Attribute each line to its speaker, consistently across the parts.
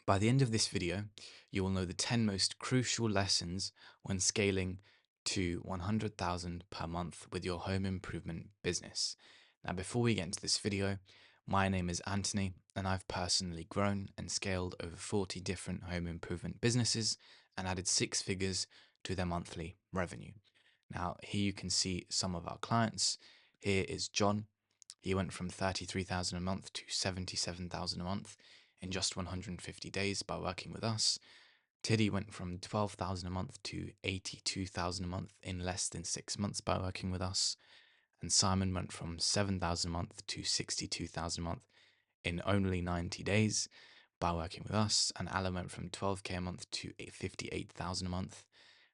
Speaker 1: By the end of this video, you will know the 10 most crucial lessons when scaling to 100,000 per month with your home improvement business. Now, before we get into this video, my name is Anthony, and I've personally grown and scaled over 40 different home improvement businesses and added six figures to their monthly revenue. Now, here you can see some of our clients. Here is John. He went from 33,000 a month to 77,000 a month in just 150 days by working with us. Tiddy went from 12,000 a month to 82,000 a month in less than 6 months by working with us. And Simon went from 7,000 a month to 62,000 a month in only 90 days by working with us. And Alan went from 12k a month to 58,000 a month.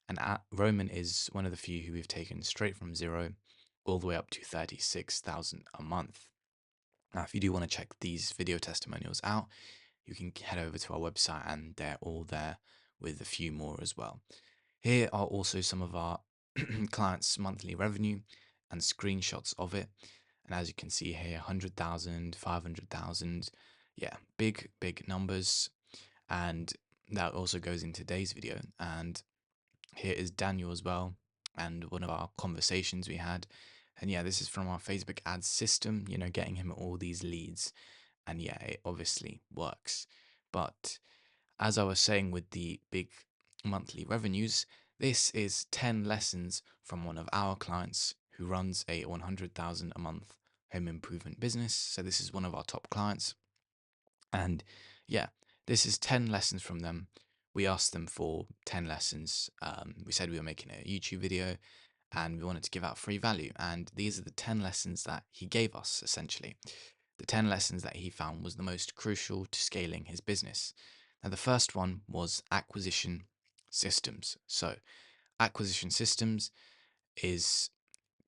Speaker 1: And Roman is one of the few who we've taken straight from zero all the way up to 36,000 a month. Now, if you do want to check these video testimonials out, you can head over to our website and they're all there with a few more as well. Here are also some of our clients' monthly revenue and screenshots of it. And as you can see here, 100,000, 500,000, yeah, big numbers. And that also goes in today's video. And here is Daniel as well, and one of our conversations we had. And yeah, this is from our Facebook ads system, getting him all these leads. And yeah, it obviously works. But as I was saying with the big monthly revenues, this is 10 lessons from one of our clients who runs a 100,000 a month home improvement business. So this is one of our top clients. And yeah, this is 10 lessons from them. We asked them for 10 lessons. We said we were making a YouTube video and we wanted to give out free value. And these are the 10 lessons that he gave us, essentially. The 10 lessons that he found was the most crucial to scaling his business. Now, the first one was acquisition systems. So, acquisition systems is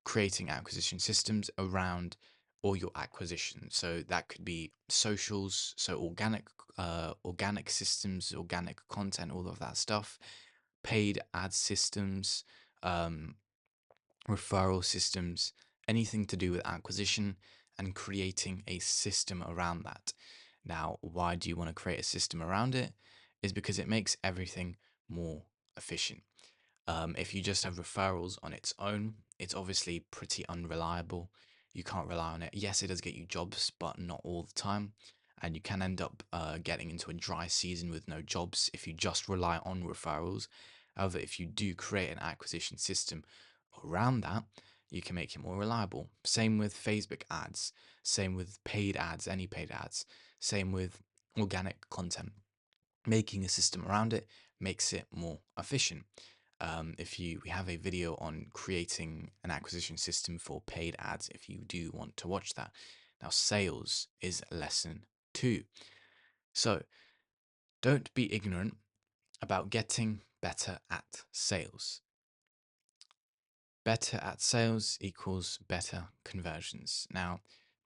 Speaker 1: creating acquisition systems around all your acquisitions. So that could be socials, so organic systems, organic content, all of that stuff, paid ad systems, um, referral systems, anything to do with acquisition and creating a system around that. Now, why do you want to create a system around it? Is because it makes everything more efficient. If you just have referrals on its own, it's obviously pretty unreliable. You can't rely on it. Yes, it does get you jobs, but not all the time. And you can end up getting into a dry season with no jobs if you just rely on referrals. However, if you do create an acquisition system around that, you can make it more reliable. Same with Facebook ads, same with paid ads, any paid ads, same with organic content. Making a system around it makes it more efficient. We have a video on creating an acquisition system for paid ads if you do want to watch that. Now, sales is lesson 2. So, don't be ignorant about getting better at sales. Better at sales equals better conversions. Now,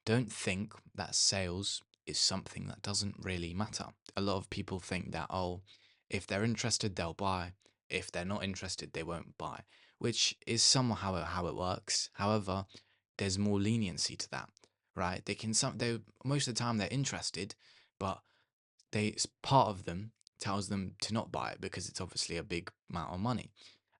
Speaker 1: don't think that sales is something that doesn't really matter. A lot of people think that, oh, if they're interested, they'll buy. If they're not interested, they won't buy, which is somehow how it works. However, there's more leniency to that, right? They most of the time they're interested, but part of them tells them to not buy it because it's obviously a big amount of money.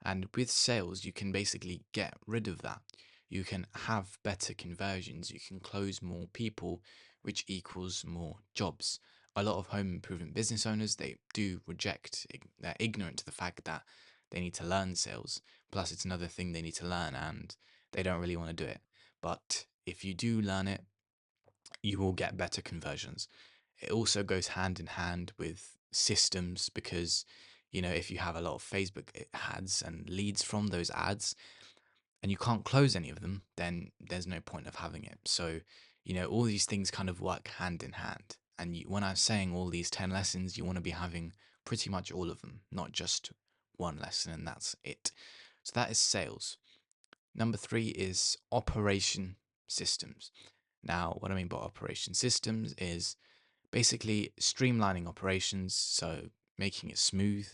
Speaker 1: And with sales, you can basically get rid of that. You can have better conversions, you can close more people, which equals more jobs. A lot of home improvement business owners, they do reject, they're ignorant to the fact that they need to learn sales. Plus, it's another thing they need to learn and they don't really want to do it. But if you do learn it, you will get better conversions. It also goes hand in hand with systems because, if you have a lot of Facebook ads and leads from those ads and you can't close any of them, then there's no point of having it. So, all these things kind of work hand in hand. And when I'm saying all these 10 lessons, you want to be having pretty much all of them, not just one lesson and that's it. So that is sales. Number 3 is operation systems. Now, what I mean by operation systems is basically streamlining operations, so making it smooth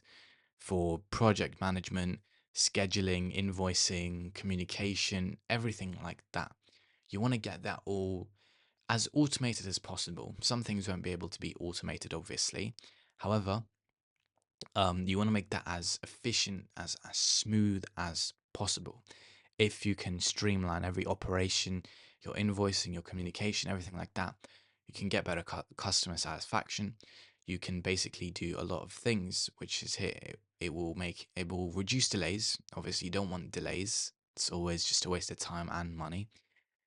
Speaker 1: for project management, scheduling, invoicing, communication, everything like that. You want to get that all as automated as possible. Some things won't be able to be automated, obviously. However, you want to make that as efficient, as smooth as possible. If you can streamline every operation, your invoicing, your communication, everything like that, you can get better customer satisfaction. You can basically do a lot of things, which is here. It will reduce delays. Obviously, you don't want delays. It's always just a waste of time and money.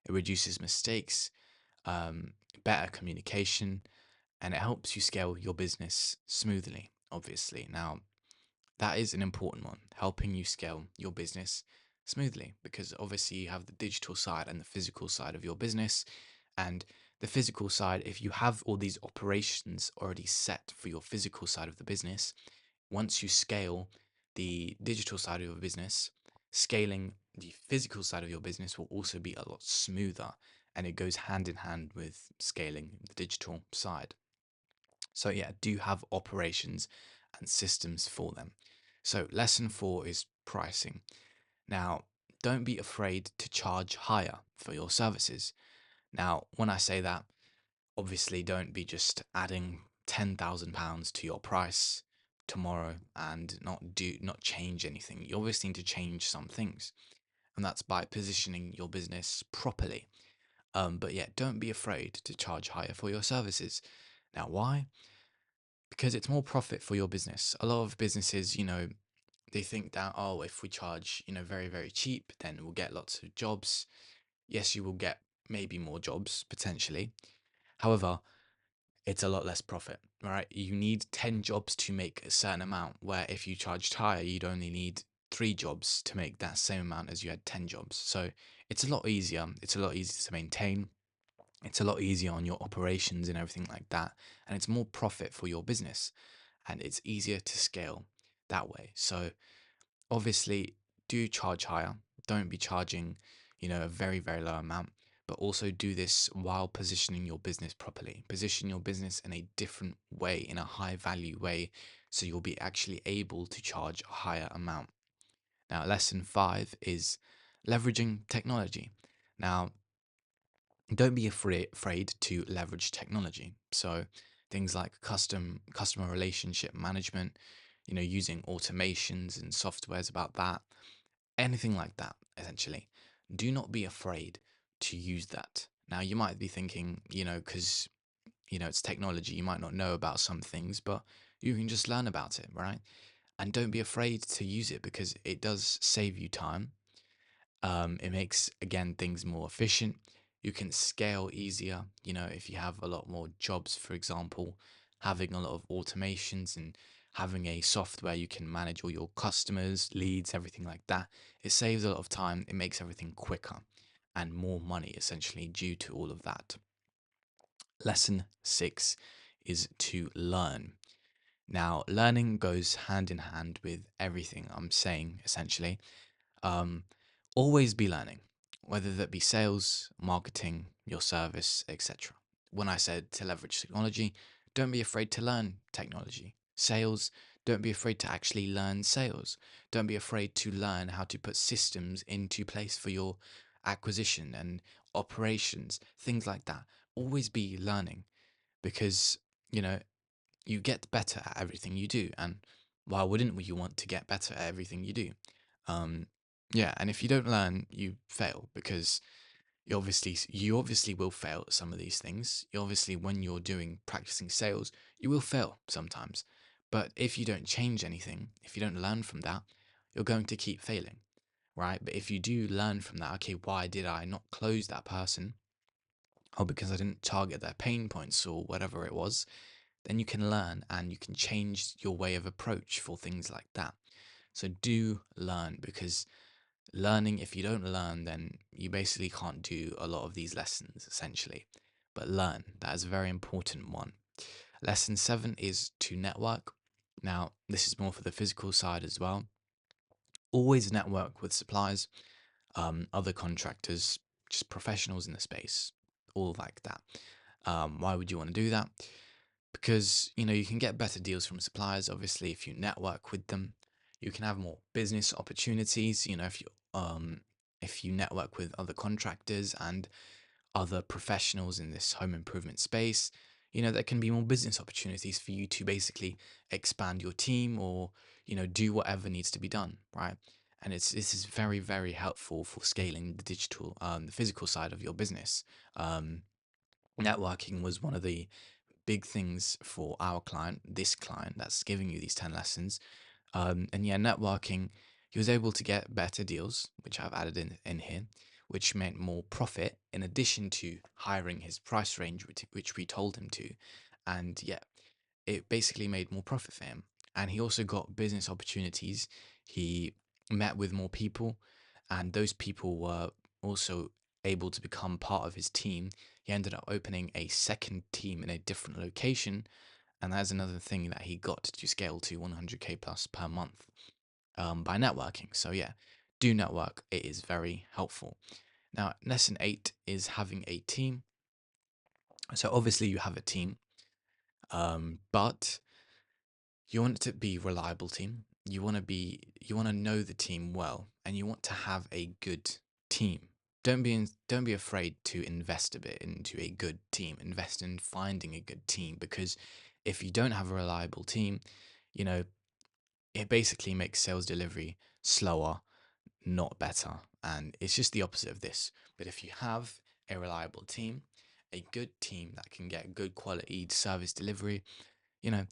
Speaker 1: It reduces mistakes, um, better communication, and it helps you scale your business smoothly. Obviously, now that is an important one, helping you scale your business smoothly, because obviously you have the digital side and the physical side of your business. And the physical side, if you have all these operations already set for your physical side of the business, once you scale the digital side of your business, scaling the physical side of your business will also be a lot smoother, and it goes hand in hand with scaling the digital side. So, yeah, do have operations and systems for them. So, lesson 4 is pricing. Now, don't be afraid to charge higher for your services. Now, when I say that, obviously don't be just adding £10,000 to your price tomorrow and not change anything. You obviously need to change some things, and that's by positioning your business properly. But yeah, don't be afraid to charge higher for your services. Now, why? Because it's more profit for your business. A lot of businesses, they think that, oh, if we charge, very, very cheap, then we'll get lots of jobs. Yes, you will get maybe more jobs potentially. However, it's a lot less profit, right? You need 10 jobs to make a certain amount, where if you charged higher, you'd only need 3 jobs to make that same amount as you had 10 jobs. So it's a lot easier. It's a lot easier to maintain. It's a lot easier on your operations and everything like that. And it's more profit for your business, and it's easier to scale that way. So obviously, do charge higher. Don't be charging, a very, very low amount, but also do this while positioning your business properly. Position your business in a different way, in a high value way, so you'll be actually able to charge a higher amount. Now, lesson 5 is leveraging technology. Now, don't be afraid to leverage technology. So things like customer relationship management, using automations and softwares about that, anything like that, essentially. Do not be afraid to use that. Now, you might be thinking, because, it's technology, you might not know about some things, but you can just learn about it, right? And don't be afraid to use it, because it does save you time. It makes, again, things more efficient. You can scale easier, if you have a lot more jobs, for example, having a lot of automations and having a software you can manage all your customers, leads, everything like that. It saves a lot of time. It makes everything quicker and more money, essentially, due to all of that. Lesson 6 is to learn. Now, learning goes hand in hand with everything I'm saying, essentially. Um, Always be learning, whether that be sales, marketing, your service, etc. When I said to leverage technology, don't be afraid to learn technology. Sales, don't be afraid to actually learn sales. Don't be afraid to learn how to put systems into place for your acquisition and operations, things like that. Always be learning, because, you know, you get better at everything you do. And why wouldn't you want to get better at everything you do? Um, yeah, and if you don't learn, you fail, because you obviously will fail at some of these things. You obviously, when you're doing practicing sales, you will fail sometimes. But if you don't change anything, if you don't learn from that, you're going to keep failing, right? But if you do learn from that, okay, why did I not close that person? Oh, because I didn't target their pain points or whatever it was. Then you can learn and you can change your way of approach for things like that. So do learn, because learning, if you don't learn, then you basically can't do a lot of these lessons, essentially. But learn, that is a very important one. Lesson 7 is to network. Now, this is more for the physical side as well. Always network with suppliers, other contractors, just professionals in the space, all like that. Why would you want to do that? Because, you can get better deals from suppliers, obviously, if you network with them. You can have more business opportunities, if you network with other contractors and other professionals in this home improvement space. there can be more business opportunities for you to basically expand your team or, do whatever needs to be done, right? And this is very, very helpful for scaling the physical side of your business. Um, Networking was one of the big things for this client that's giving you these 10 lessons. And yeah, networking, he was able to get better deals, which I've added in here, which meant more profit in addition to hiring his price range, which we told him to. And yeah, it basically made more profit for him. And he also got business opportunities. He met with more people, and those people were also able to become part of his team. He ended up opening a second team in a different location, and that's another thing that he got to scale to 100k plus per month by networking. So yeah, do network. It is very helpful. Now, lesson 8 is having a team. So obviously you have a team, but you want it to be a reliable team. You want to know the team well, and you want to have a good team. Don't be afraid to invest a bit into a good team. Invest in finding a good team, because if you don't have a reliable team, you know, it basically makes sales delivery slower, not better. And it's just the opposite of this. But if you have a reliable team, a good team that can get good quality service delivery, you know,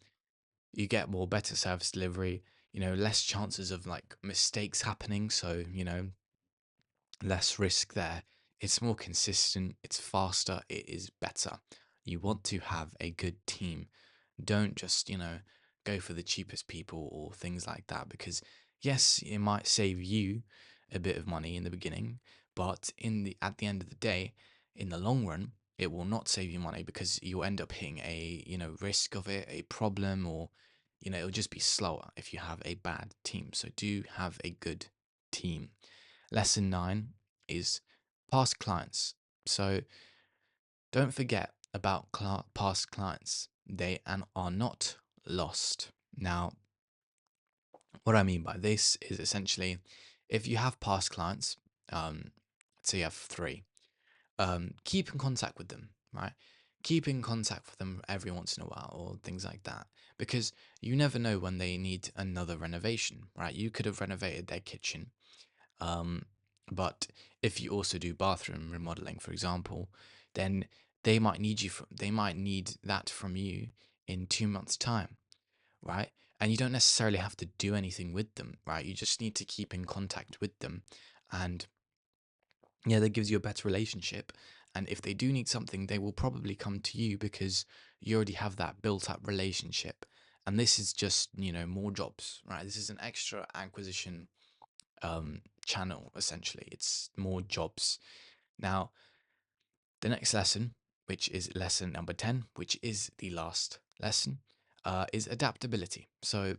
Speaker 1: you get more better service delivery, less chances of like mistakes happening. So, less risk there. It's more consistent, it's faster, it is better. You want to have a good team. Don't just, go for the cheapest people or things like that, because yes, it might save you a bit of money in the beginning, but at the end of the day, in the long run, it will not save you money, because you'll end up hitting a, risk of it, a problem, or it'll just be slower if you have a bad team. So do have a good team. Lesson 9 is past clients. So don't forget about past clients. They are not lost. Now, what I mean by this is essentially, if you have past clients, let's say you have 3, keep in contact with them, right? Keep in contact with them every once in a while or things like that, because you never know when they need another renovation, right? You could have renovated their kitchen, um, but if you also do bathroom remodeling, for example, then they might need that from you in 2 months' time, right? And you don't necessarily have to do anything with them, right? You just need to keep in contact with them, and yeah, that gives you a better relationship. And if they do need something, they will probably come to you because you already have that built up relationship. And this is just, more jobs, right? This is an extra acquisition channel, essentially. It's more jobs. Now, the next lesson, which is lesson number 10, which is the last lesson, is adaptability. So,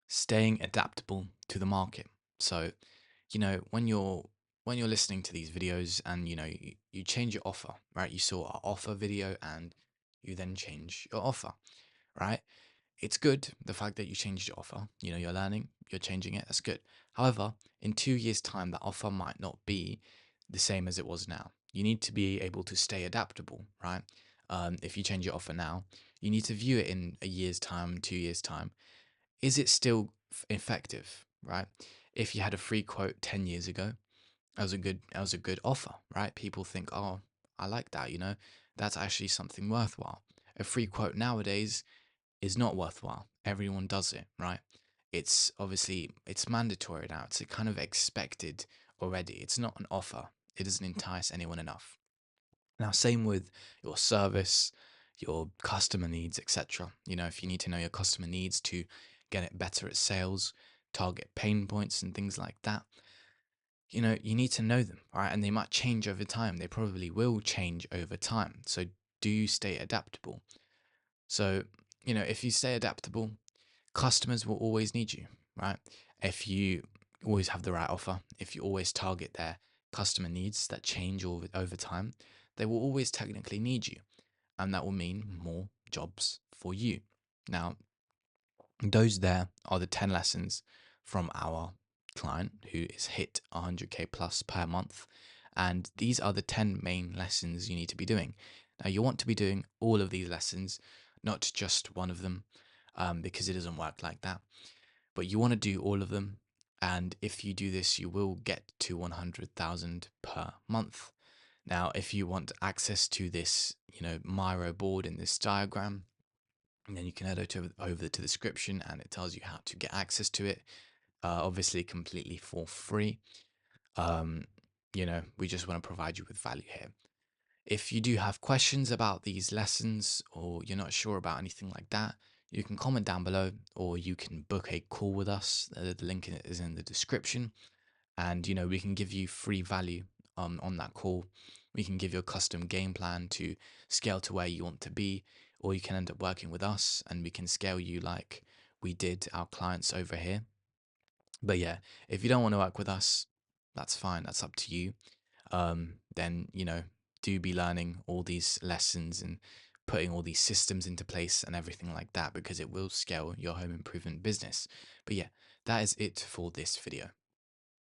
Speaker 1: staying adaptable to the market. So, when you're listening to these videos and you change your offer, right? You saw our offer video and you then change your offer, right? It's good, the fact that you changed your offer. You're learning, you're changing it, that's good. However, in 2 years' time, that offer might not be the same as it was now. You need to be able to stay adaptable, right? If you change your offer now, you need to view it in a year's time, 2 years' time. Is it still effective, right? If you had a free quote 10 years ago, that was a good offer, right? People think, oh, I like that, that's actually something worthwhile. A free quote nowadays is not worthwhile. Everyone does it, right? It's mandatory now. It's kind of expected already. It's not an offer. It doesn't entice anyone enough. Now, same with your service, your customer needs, etc. If you need to know your customer needs to get it better at sales, target pain points and things like that, you need to know them, right? And they might change over time. They probably will change over time. So do you stay adaptable? So, if you stay adaptable, customers will always need you, right? If you always have the right offer, if you always target their customer needs that change over time, they will always technically need you. And that will mean more jobs for you. Now, those there are the 10 lessons from our client who is hit 100k plus per month. And these are the 10 main lessons you need to be doing. Now, you want to be doing all of these lessons, not just one of them, because it doesn't work like that. But you want to do all of them. And if you do this, you will get to 100,000 per month. Now, if you want access to this, Miro board in this diagram, and then you can head over to the description and it tells you how to get access to it. Obviously, completely for free. Um, we just want to provide you with value here. If you do have questions about these lessons or you're not sure about anything like that, you can comment down below or you can book a call with us. The link is in the description. And, we can give you free value on that call. We can give you a custom game plan to scale to where you want to be, or you can end up working with us and we can scale you like we did our clients over here. But yeah, if you don't want to work with us, that's fine. That's up to you. Then, do be learning all these lessons and putting all these systems into place and everything like that because it will scale your home improvement business. But yeah, that is it for this video.